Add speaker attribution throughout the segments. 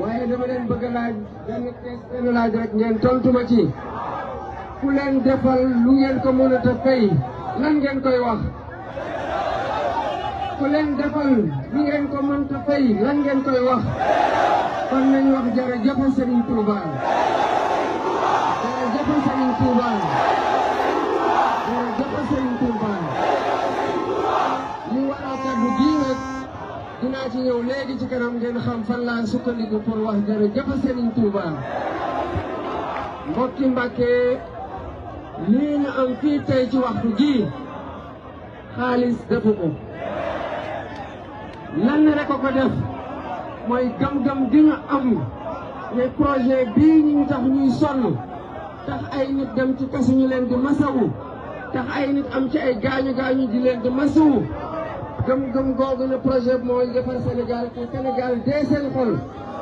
Speaker 1: waaye dama leen bëgg a laaj benn laaj rek ngeen tontu ma ci. ku leen defal lu ngeen ko mënut a fay lan ngeen koy wax. ku leen defal lu ngeen ko mënut a fay lan ngeen koy wax. kon nañ wax jërëjëf Serigne Touba. jërëjëf Serigne Touba. jërëjëf Serigne Touba. li waral kàddu gii nag dinaa ci ñëw léegi ci kanam ngeen xam fan laa sukkandiku pour wax jërëjëf Serigne Touba. mbokki Mbàkke lii ñu am fii tey ci waxtu gii xaalis defu ko. lan rek ko def mooy gëm-gëm gi ñu am ne projet bii ñu tax ñuy sonn tax ay nit dem ci kasu ñu leen di masawu tax ay nit am ci ay gaañu-gaañu di leen di masawu gëm-gëm googu ne projet bi mooy defar Sénégal te Sénégal dee seen xol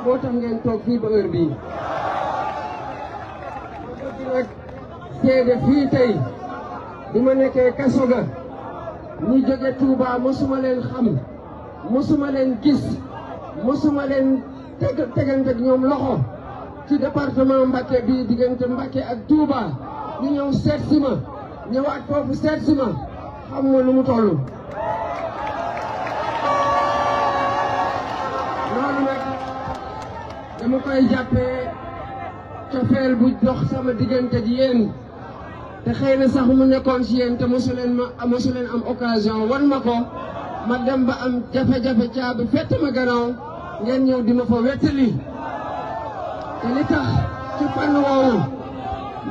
Speaker 1: moo tax ngeen toog fii ba heure bii. nag seede fii tey bi ma nekkee kaso ga ñi jóge Touba mosuma leen xam mosuma leen gis mosuma leen tegante ak ñoom loxo ci département Mbacké bii diggante Mbacké ak Touba ñu ñëw seet si ma ñëwaat foofu seet si ma xam nga lu mu toll. loolu nag dama koy jàppee cofeel bu dox sama diggante ak yéen te xëy na sax mu nekkoon ci yéen te mosu leen am occasion wan ma ko. ma dem ba am jafe-jafe caabi fett ma gannaaw ngeen ñëw di ma fa wettali te li tax ci fànn woowu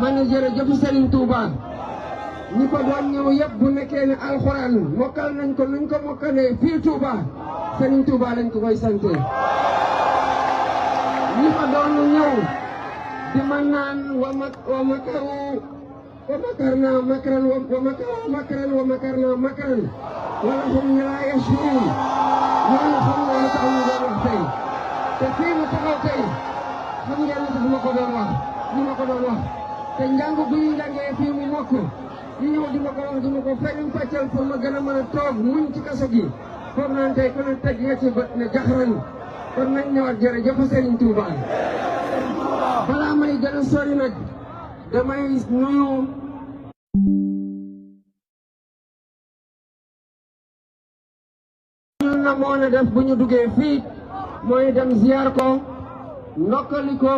Speaker 1: ma ne jërëjëf Serigne Touba ñi ko doon ñëw yëpp bu nekkee ne alxuraan mokkal nañ ko nuñ ko mokkalee fii Touba Serigne Touba lañ ko koy sante ñi ko doon ñëw di ma naan wa makarna makran wa makarna makran wala hum laa yash'uruun ñooñu xam nga lu tax ñu doon wax tey te fii mu taxaw tey xam ngeen lu tax ma ko doon wax li ma ko doon wax te njàng bu ñu njàngee fii mu mokk ñu ñëw di ma ko wax di ma ko feeñ fàccal pour ma gën a mën a toog muñ ci kaso gi foog naan tey ku ne teg nga ci bët ne jaxran kon nañ ñëwaat jërëjëf Serigne Touba. balaa may gën a sori nag damay nuyu. na moo ne def bu ñu duggee fii mooy dem ziar ko ndokkali ko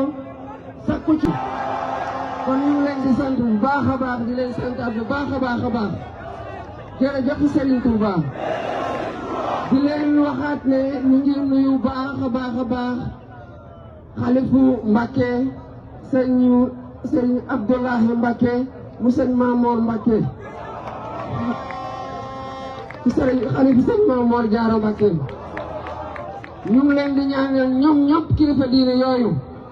Speaker 1: sakku ci kon ñu ngi leen di sant bu baax a baax di leen santaat bu baax a baax a baax jërëjëf Serigne Touba di leen waxaat ne ñu ngi nuyu baax a baax a baax xalifu Mbacké sëñ Abdoulahi Mbacké mu sëñ Mamor Mbacké xalifa sëñ Mamor Diarra Mbacké ñu ngi leen di ñaanal ñoom ñëpp kilifa diine yooyu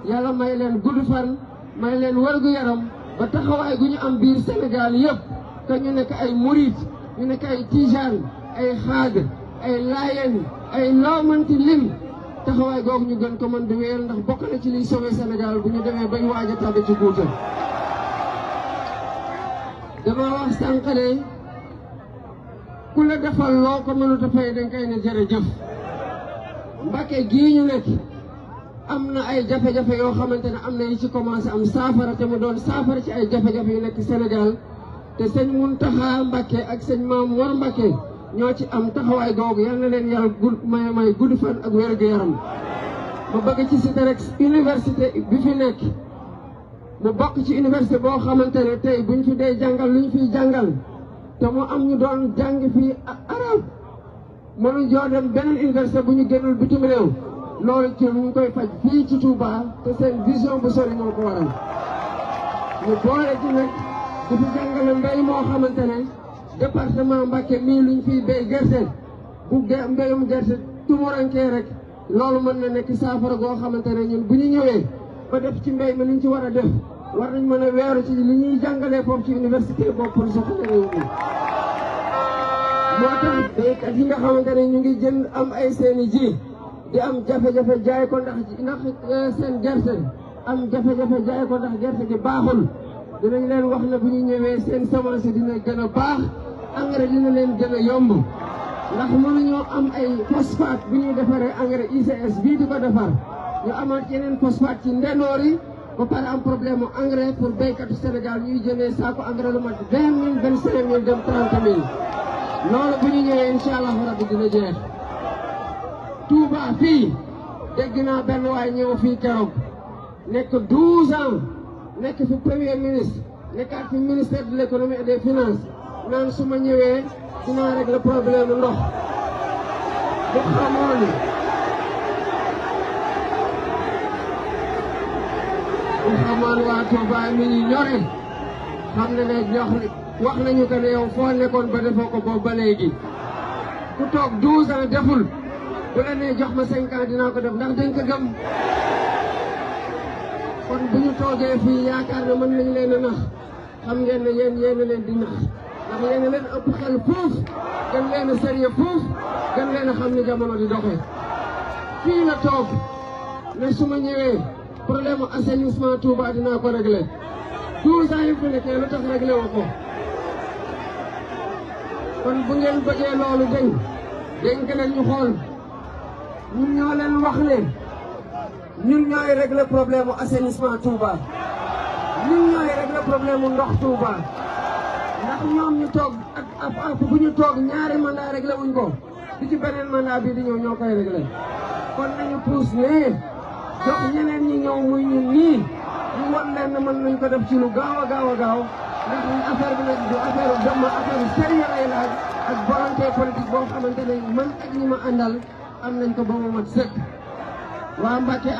Speaker 1: yàlla may leen gudd fan may leen wërgu yaram ba taxawaay gu ñu am biir Sénégal yëpp te ñu nekk ay murit ñu nekk ay tijaan ay xaag ay laayeen ay loomanti lim taxawaay googu ñu gën ko mën di wéer ndax bokk na ci liy sauver Sénégal bu ñu demee bañ waaj a tàbbi ci guuta dama wax sànq ne ku la defal loo ko mënut a fay dañ koy ne jërëjëf Mbacké gii ñu nekk am na ay jafe-jafe yoo xamante ne am na yi ci commencé am saafara te mu doon saafara ci ay jafe-jafe yu nekk Sénégal te sëñ Mountakha Mbacké ak sëñ Mamour Mbacké ñoo ci am taxawaay googu yal na leen yàlla may gudd fan ak wér-gu-yaram ma bëgg ci cité rek université bi fi nekk mu bokk ci université boo xamante ne tey buñ fi dee jàngal lu ñu fiy jàngal te mu am ñu doon jàng fii arab mënu joo dem beneen université bu ñu génnul bitim réew loolu ci ñu ngi koy faj fii ci Touba te seen vision bu sori moo ko waral ñu boole ci nag di fi jàngale mbéy moo xamante ne département Mbacké mii luñ fiy béy gerte bu mbéyum gerte tumurankee rek loolu mën na nekk saafara goo xamante ne ñun bu ñu ñëwee ba def ci mbéy mi luñ ci war a def war nañ mën a weeru ci li ñuy jàngalee foofu ci université boobu pour soxla réew mi moo tax béykat yi nga xamante ne ñu ngi jënd am ay seeni ji di am jafe-jafe jaay ko ndax seen gerte am jafe-jafe jaay ko ndax gerte gi baaxul dinañ leen wax ne bu ñu ñëwee seen semence dina gën a baax engrais dina leen gën a yomb ndax mënuñoo am ay phosphate bu ñuy defaree engrais ICS bii di ko defar ñu amaat yeneen phosphate ci ndendoor yi ba pare am problème mu engrais pour béykatu Sénégal ñuy jëndee saako engrais lu mat 20 000 25 000 dem 30 000 loolu bu ñu ñëwee incha allah rabbi dina jeex. Touba fii dégg naa benn waay ñëw fii keroog nekk 12 ans nekk fi premier ministre nekkaat fi ministère de l'économie et des finances naan su ma ñëwee dinaa régler problème ndox bu xamoon waa Touba mi ñu ñore xam ne wax nañu ko ne yow foo nekkoon ba defoo ko boobu ba léegi ku toog 12 ans deful bu la nee jox ma 5 ans dinaa ko def ndax dañ ko gëm kon bu ñu toogee fii yaakaar ne mën nañu leen a nax xam ngeen ne yéen leen di nax ndax yéen leen ëpp xel fuuf gën leen a sérieux fuuf gën leen a xam ni jamono di doxee fii la toog ne su ma ñëwee problème assainissement Touba dinaa ko réglé 12 ans yi fi nekkee lu tax réglé wu ko kon bu ngeen bëggee loolu dénk leen ñu xool ñun ñoo leen wax ne ñun ñooy régler problème mu assainissement Touba ñun ñooy régler problème mu ndox Touba ndax ñoom ñu toog ak bu ñu toog ñaari mandat réglé wuñ ko di ci beneen mandat bi di ñëw ñoo koy réglé kon nañu pousse ne jox ñeneen ñi ñëw muy ñun nii ñu wan leen ne mën nañ ko def ci lu gaaw a gaaw ndax affaire bi nag du affaire dama affaire sérieux lay laaj ak volonté politique boo xamante ne man ak ñi ma àndal am nañ ko ba mu mat sëkk. waa Mbacké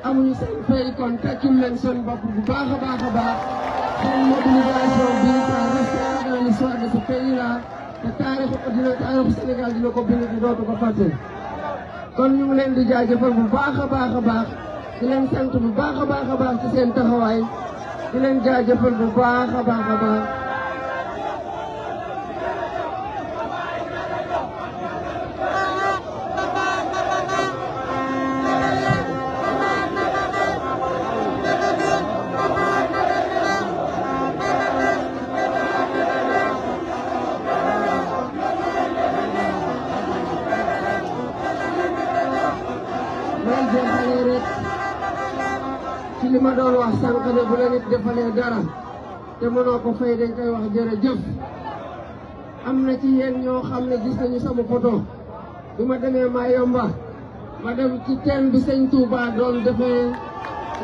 Speaker 1: amuñu seen fay kon tàccul leen seen bopp bu baax a baax seen mobilisation bi ça restera dans l'histoire de ce pays là te taarixu Sénégal dina ko bind di dootu ko fàtte. kon ñu ngi leen di jaajëfal bu baax a baax di leen sant bu baax a baax ci seen taxawaay di leen jaajëfal bu baax a baax. ci li ma doon wax sànq ne bu la nit defalee dara te mënoo ko fay dañ koy wax jërëjëf am na ci yéen ñoo xam ne gis nañu sama photo bi ma demee Mayumba ma dem ci teen bi sëñ Touba doon defee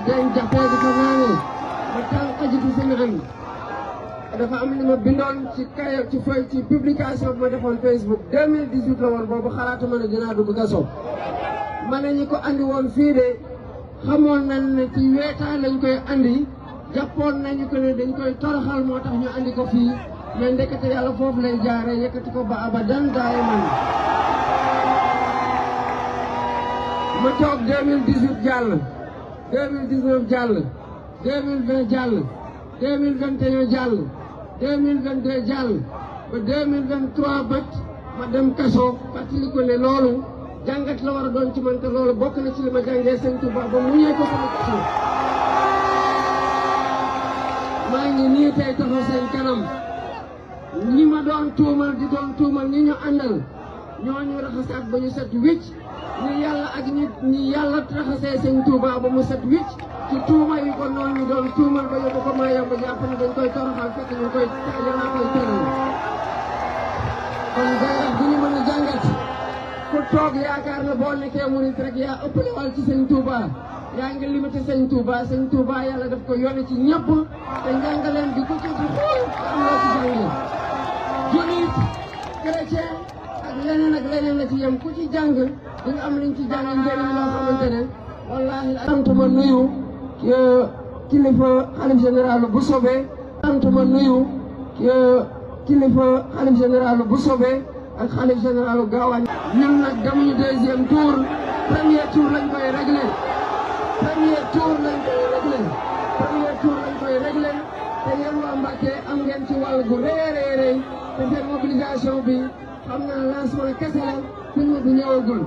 Speaker 1: den jafe di ko naanee ma tànk ajitu seen an dafa am li ma bindoon ci publication bi ma defoon Facebook 2018 la woon boobu xalaatuma ne dinaa dugg kaso ma ne ñi ko andi woon fii de xamoon nañ ne ci weetaa lañ koy andi jàppoon nañu ko ne dañ koy toroxal moo tax ñu andi ko fii mais ndekete yàlla foofu lay jaare yëkkati ko ba abadan daayiman ma toog 2018 jàll 2019 jàll 2020 jàll 2021 jàll 2022 jàll ba 2023 bat ma dem kaso fàttali ko ne loolu jàngat la war a doon ci man te loolu bokk na ci li ma jàngee sëñ Touba ba mu ñëwee ko sama kaso maa ngi nii tey taxaw seen kanam ñi ma doon tuumal di doon tuumal ñi ñu àndal ñooñu raxasaat ba ñu set wicc ñi yàlla ak ñi yàlla raxasee sëñ Touba ba mu set wicc ci tuuma yi ko noonu ñu doon tuumal ba yóbbu ko maa yomb jàpp ne dañ koy toroxal fekk ñu koy danaa koy teral kon jàngat bi ñu mën a jàngat ku toog yaakaar na boo nekkee murit rek yaa ëppale wal ci sëñ Touba yaa ngi limité sëñ Touba yàlla daf ko yónni ci ñëpp te njàngaleen bi ku ci xool am loo ci jàngee julit chrétien ak leneen la ci yem ku ci jàng di nga am liñ ci jàng njëriñ loo xamante ne wallaahi sant ma nuyu kilifa xalif général bu sobee sant ma nuyu kilifa xalif général bu sobee ak xalif général Gaawaan ñun nag demuñu deuxième tour premier tour lañ koy réglé te yéen waa Mbacké am ngeen ci wàll gu rëy te seen mobilisation bi xam naa lancement kese la film bi ñëwagul